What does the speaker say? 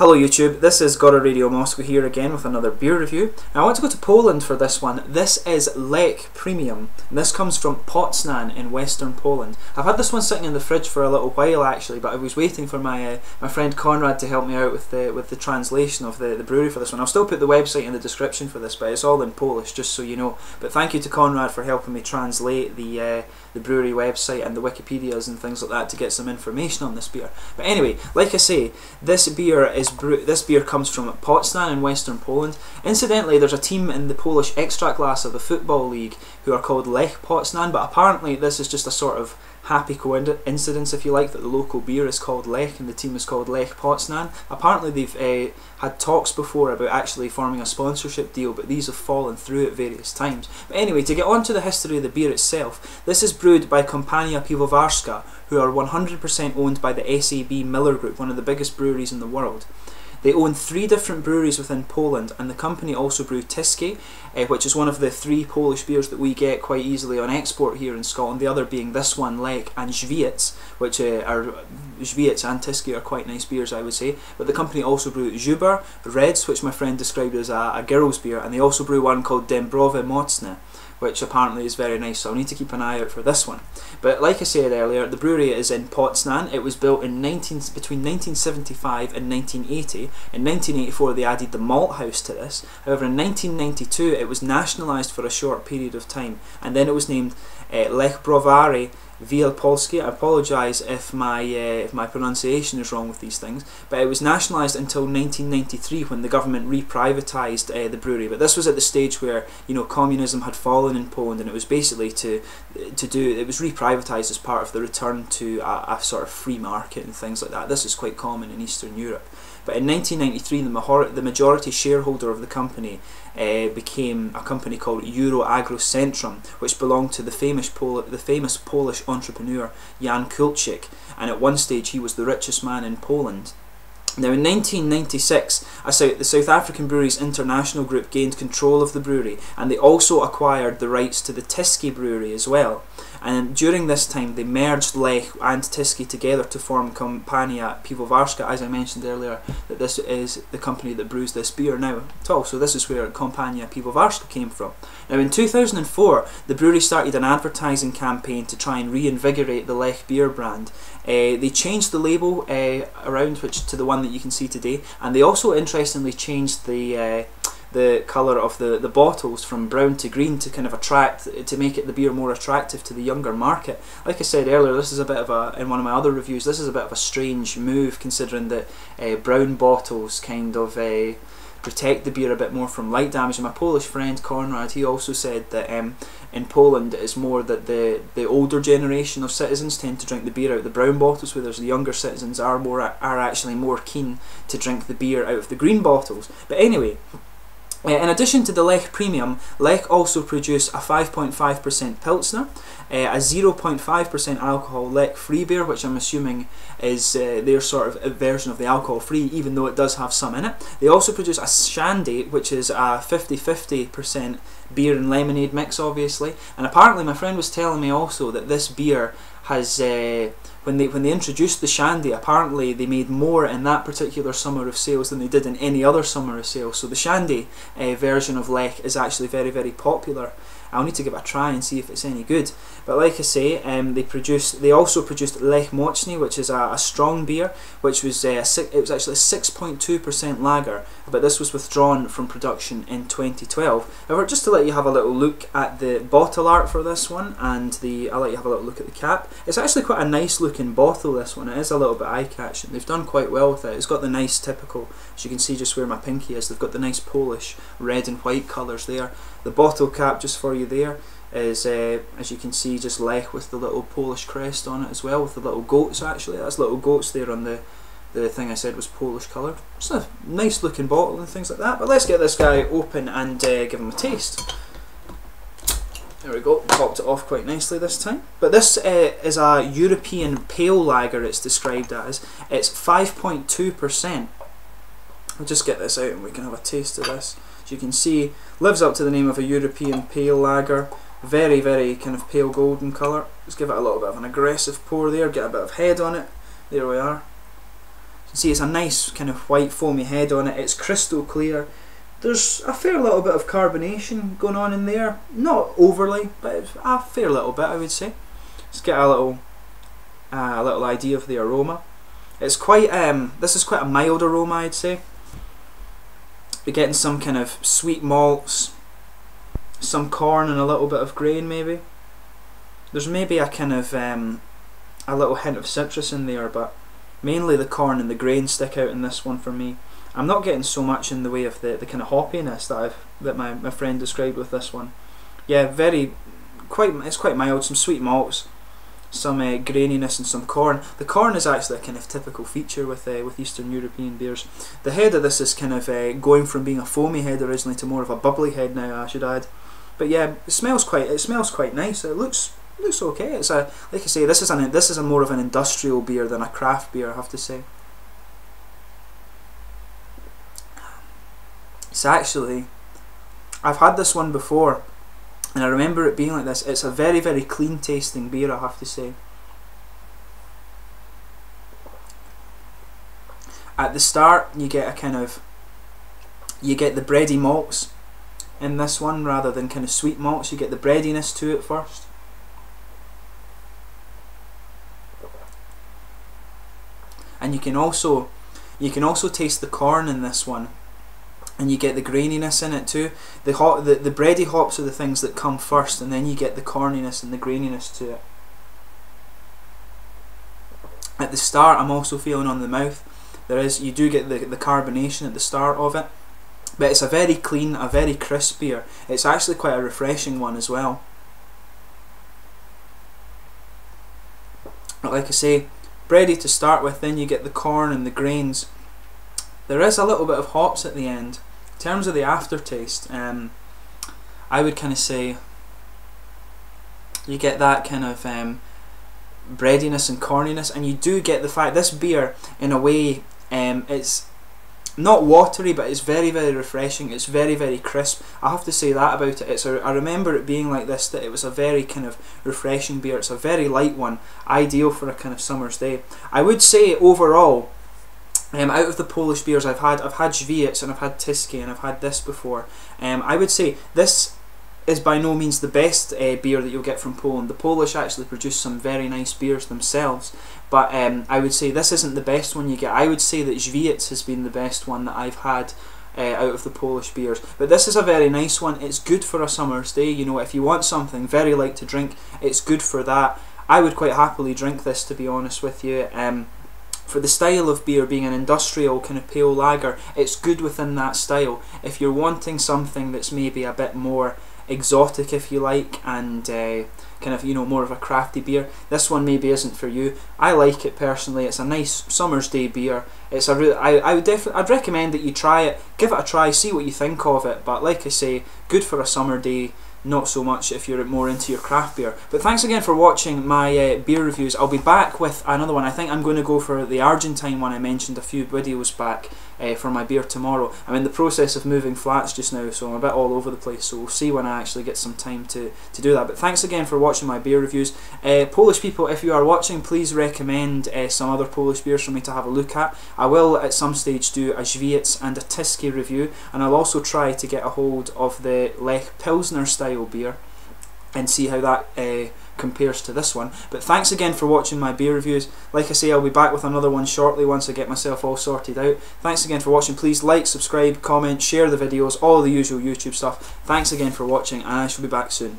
Hello YouTube, this is Gora Radio Moscow here again with another beer review. Now I want to go to Poland for this one. This is Lech Premium, and this comes from Poznan in western Poland. I've had this one sitting in the fridge for a little while actually, but I was waiting for my friend Conrad to help me out with the translation of the brewery for this one. I'll still put the website in the description for this, but it's all in Polish just so you know. But thank you to Conrad for helping me translate the brewery website and the Wikipedias and things like that to get some information on this beer. But anyway, like I say, this beer comes from Poznan in western Poland. Incidentally, there's a team in the Polish Ekstraklasa of the Football League who are called Lech Poznan, but apparently this is just a sort of happy coincidence, if you like, that the local beer is called Lech and the team is called Lech Poznan. Apparently they've had talks before about actually forming a sponsorship deal, but these have fallen through at various times. But anyway, to get on to the history of the beer itself, this is brewed by Compania Pilavarska, who are 100% owned by the SAB Miller Group, one of the biggest breweries in the world. They own 3 different breweries within Poland, and the company also brew Tyskie, which is one of the 3 Polish beers that we get quite easily on export here in Scotland, the other being this one, Lech, and Żywiec, which are Żywiec and Tyskie are quite nice beers, I would say. But the company also brew Żuber, Reds, which my friend described as a girl's beer, and they also brew one called Dębowe Mocne, which apparently is very nice, so I'll need to keep an eye out for this one. But like I said earlier, the brewery is in Poznan. It was built in between 1975 and 1980. In 1984 they added the malt house to this. However, in 1992 it was nationalised for a short period of time, and then it was named Lech Browary Wielkopolskie. I apologise if my pronunciation is wrong with these things, but it was nationalised until 1993 when the government reprivatised the brewery. But this was at the stage where, you know, communism had fallen in Poland, and it was basically it was reprivatised as part of the return to a sort of free market and things like that. This is quite common in Eastern Europe. But in 1993, the majority shareholder of the company became a company called Euroagrocentrum, which belonged to the famous Polish entrepreneur Jan Kulczyk, and at one stage he was the richest man in Poland. Now in 1996, the South African Breweries International Group gained control of the brewery, and they also acquired the rights to the Tyskie brewery as well. And during this time they merged Lech and Tyskie together to form Compania Pilavarska, as I mentioned earlier, that this is the company that brews this beer now at all. So this is where Compania Pilavarska came from. Now in 2004 the brewery started an advertising campaign to try and reinvigorate the Lech beer brand. They changed the label around to the one that you can see today, and they also interestingly changed the colour of the bottles from brown to green to kind of make the beer more attractive to the younger market. Like I said earlier, this is a bit of in one of my other reviews, this is a bit of a strange move, considering that brown bottles kind of protect the beer a bit more from light damage. And my Polish friend Conrad, he also said that in Poland it is more that the older generation of citizens tend to drink the beer out of the brown bottles, whereas the younger citizens are actually more keen to drink the beer out of the green bottles. But anyway, in addition to the Lech Premium, Lech also produce a 5.5% Pilsner, a 0.5% alcohol Lech Free beer, which I'm assuming is their sort of version of the alcohol free, even though it does have some in it. They also produce a Shandy, which is a 50-50% beer and lemonade mix, obviously. And apparently my friend was telling me also that this beer has when they introduced the Shandy, apparently they made more in that particular summer of sales than they did in any other summer of sales. So the Shandy version of Lech is actually very, very popular. I'll need to give it a try and see if it's any good. But like I say, they also produced Lech Mocne, which is a strong beer, which was it was actually a 6.2% lager, but this was withdrawn from production in 2012. However, just to let you have a little look at the bottle art for this one, and I'll let you have a little look at the cap. It's actually quite a nice looking bottle, this one. It is a little bit eye-catching. They've done quite well with it. It's got the nice typical, as you can see just where my pinky is, they've got the nice Polish red and white colours there. The bottle cap, just for you there, is as you can see, just Lech with the little Polish crest on it as well, with the little goats. Actually, that's little goats there on the thing I said was Polish coloured. It's a nice looking bottle and things like that. But let's get this guy open and give him a taste. There we go, popped it off quite nicely this time. But this is a European pale lager, it's described as. It's 5.2%. I'll just get this out and we can have a taste of this. As you can see, lives up to the name of a European pale lager. Very, very kind of pale golden colour. Let's give it a little bit of an aggressive pour there, get a bit of head on it. There we are. can see it's a nice kind of white foamy head on it. It's crystal clear. There's a fair little bit of carbonation going on in there. Not overly, but a fair little bit, I would say. Let's get a little idea of the aroma. It's quite this is quite a mild aroma, I'd say. You're getting some kind of sweet malts, some corn and a little bit of grain maybe. There's maybe a kind of a little hint of citrus in there, but mainly the corn and the grain stick out in this one for me. I'm not getting so much in the way of the kind of hoppiness that my friend described with this one. Yeah, it's quite mild. Some sweet malts, some graininess, and some corn. The corn is actually a kind of typical feature with Eastern European beers. The head of this is kind of going from being a foamy head originally to more of a bubbly head now, I should add. But yeah, it smells quite nice. It looks okay. It's like I say, this is a more of an industrial beer than a craft beer, I have to say. It's actually, I've had this one before, and I remember it being like this. It's a very, very clean tasting beer, I have to say. At the start, you get the bready malts in this one rather than kind of sweet malts. You get the breadiness to it first. And you can also taste the corn in this one. And you get the graininess in it too. The bready hops are the things that come first, and then you get the corniness and the graininess to it. At the start, I'm also feeling on the mouth, you do get the carbonation at the start of it, but it's a very clean, a very crisp beer. It's actually quite a refreshing one as well. But like I say, bready to start with, then you get the corn and the grains. There is a little bit of hops at the end. In terms of the aftertaste, I would kind of say you get that kind of breadiness and corniness, and you do get the fact this beer, in a way, it's not watery, but it's very, very refreshing. It's very, very crisp. I have to say that about it. I remember it being like this, that it was a very kind of refreshing beer. It's a very light one, ideal for a kind of summer's day. I would say overall, out of the Polish beers I've had Żywiec and I've had Tyskie and I've had this before. I would say this is by no means the best beer that you'll get from Poland. The Polish actually produce some very nice beers themselves, but I would say this isn't the best one you get. I would say that Żywiec has been the best one that I've had out of the Polish beers. But this is a very nice one. It's good for a summer's day. You know, if you want something very light to drink, it's good for that. I would quite happily drink this, to be honest with you. For the style of beer being an industrial kind of pale lager, it's good within that style. If you're wanting something that's maybe a bit more exotic, if you like, and kind of, you know, more of a crafty beer, this one maybe isn't for you. I like it personally. It's a nice summer's day beer. It's a I'd recommend that you try it, give it a try, see what you think of it. But like I say, good for a summer day. Not so much if you're more into your craft beer. But thanks again for watching my beer reviews. I'll be back with another one. I think I'm going to go for the Argentine one I mentioned a few videos back for my beer tomorrow. I'm in the process of moving flats just now, so I'm a bit all over the place, so we'll see when I actually get some time to do that. But thanks again for watching my beer reviews. Polish people, if you are watching, please recommend some other Polish beers for me to have a look at. I will at some stage do a Żywiec and a Tyskie review, and I'll also try to get a hold of the Lech Pilsner style beer and see how that compares to this one. But thanks again for watching my beer reviews. Like I say, I'll be back with another one shortly once I get myself all sorted out. Thanks again for watching. Please like, subscribe, comment, share the videos, all the usual YouTube stuff. Thanks again for watching, and I shall be back soon.